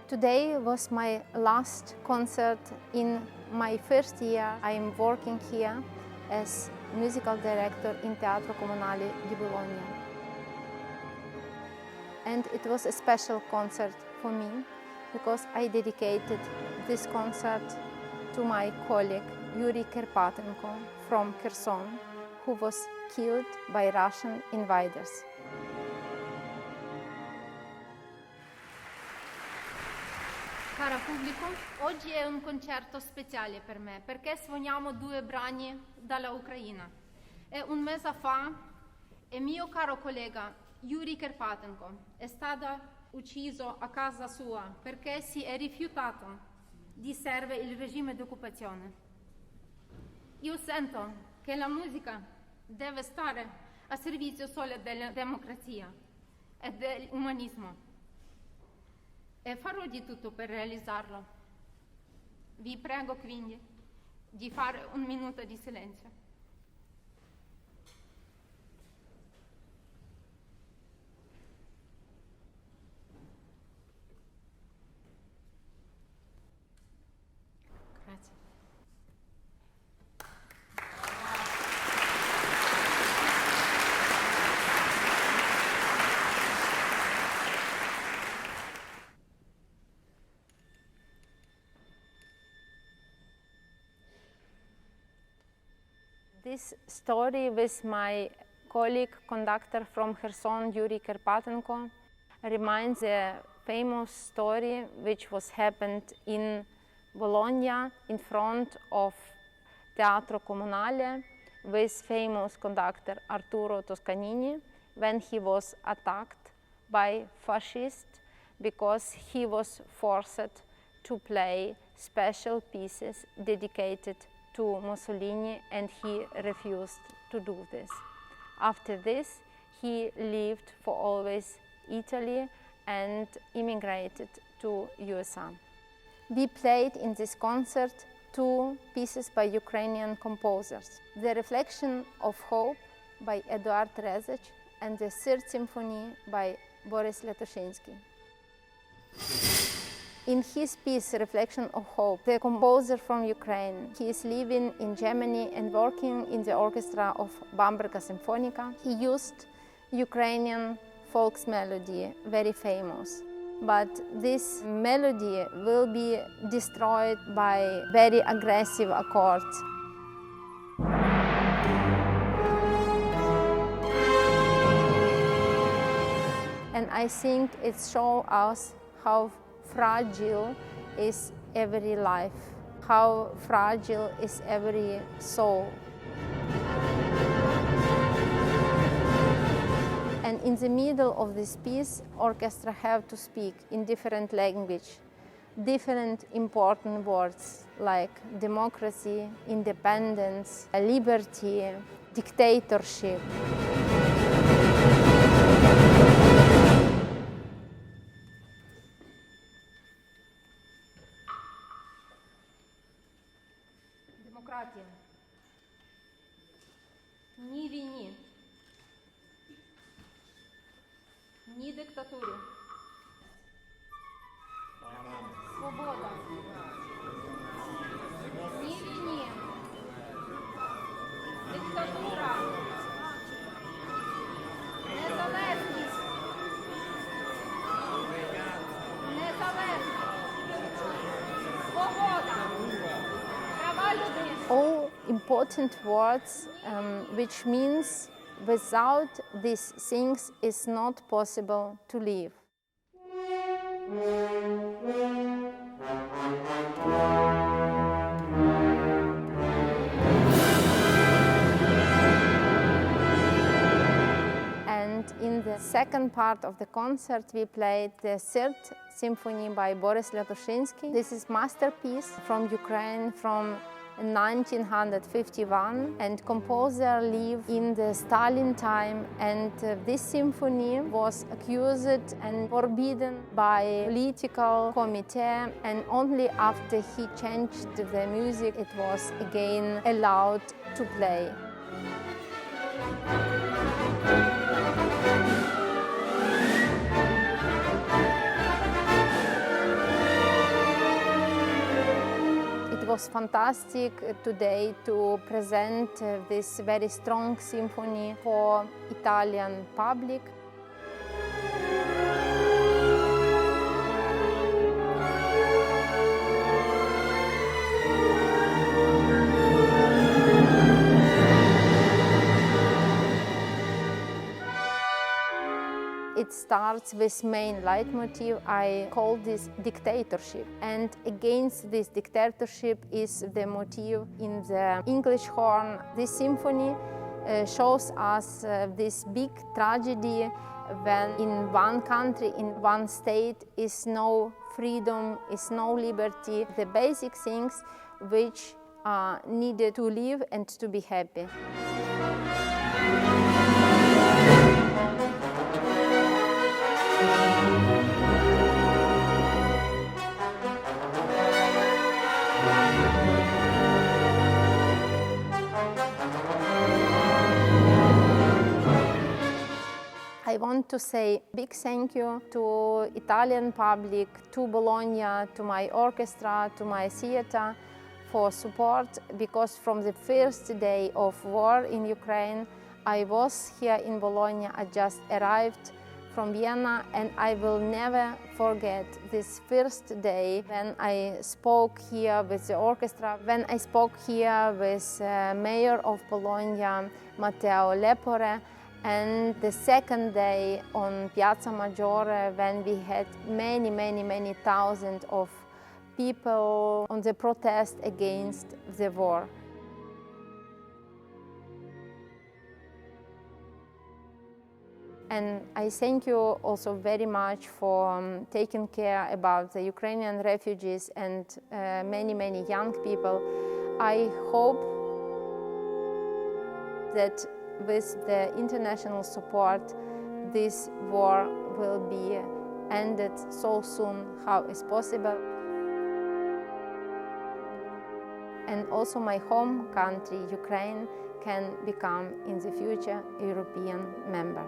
Today was my last concert in my first year. I am working here as musical director in Teatro Comunale di Bologna. And it was a special concert for me because I dedicated this concert to my colleague Yuri Kerpatenko from Kherson, who was killed by Russian invaders. Cara pubblico, oggi è un concerto speciale per me perché suoniamo due brani dalla Ucraina. E un mese fa il mio caro collega Yuri Kerpatenko è stato ucciso a casa sua perché si è rifiutato di servire il regime di occupazione. Io sento che la musica deve stare a servizio solo della democrazia e dell'umanismo. E farò di tutto per realizzarlo. Vi prego quindi di fare un minuto di silenzio. Grazie. This story with my colleague conductor from Kherson, Yuri Kerpatenko, reminds a famous story which was happened in Bologna in front of Teatro Comunale with famous conductor Arturo Toscanini when he was attacked by fascists because he was forced to play special pieces dedicated to Mussolini, and he refused to do this. After this, he lived for always Italy and immigrated to USA. We played in this concert two pieces by Ukrainian composers: The Reflection of Hope by Eduard Rezec and the Third Symphony by Boris Latoshensky. In his piece, Reflection of Hope, the composer from Ukraine, he is living in Germany and working in the orchestra of Bamberger Symphonica. He used Ukrainian folk melody, very famous. But this melody will be destroyed by very aggressive accords. And I think it shows us how fragile is every life, how fragile is every soul. And in the middle of this piece, orchestra have to speak in different language, different important words like democracy, independence, liberty, dictatorship. Демократія. Ні війні. Ні диктатурі. Свобода. Ні війні. Диктатура. Незалежність. Незалежність. Свобода. Права людини. All important words, which means without these things is not possible to live. And in the second part of the concert, we played the Third Symphony by Boris Latoshensky. This is masterpiece from Ukraine from 1951, and composer lived in the Stalin time, and this symphony was accused and forbidden by political committee, and only after he changed the music it was again allowed to play. was fantastic today to present this very strong symphony for Italian public. It starts with main leitmotif. I call this dictatorship, and against this dictatorship is the motif in the English horn. This symphony shows us this big tragedy when in one country, in one state, is no freedom, is no liberty, the basic things which are needed to live and to be happy. I want to say big thank you to Italian public, to Bologna, to my orchestra, to my theater for support, because from the first day of war in Ukraine, I was here in Bologna. I just arrived from Vienna, and I will never forget this first day when I spoke here with the orchestra, when I spoke here with Mayor of Bologna, Matteo Lepore, and the second day on Piazza Maggiore, when we had many thousands of people on the protest against the war. And I thank you also very much for taking care about the Ukrainian refugees and many young people. I hope that with the international support, this war will be ended so soon how is possible. And also my home country, Ukraine, can become in the future a European member.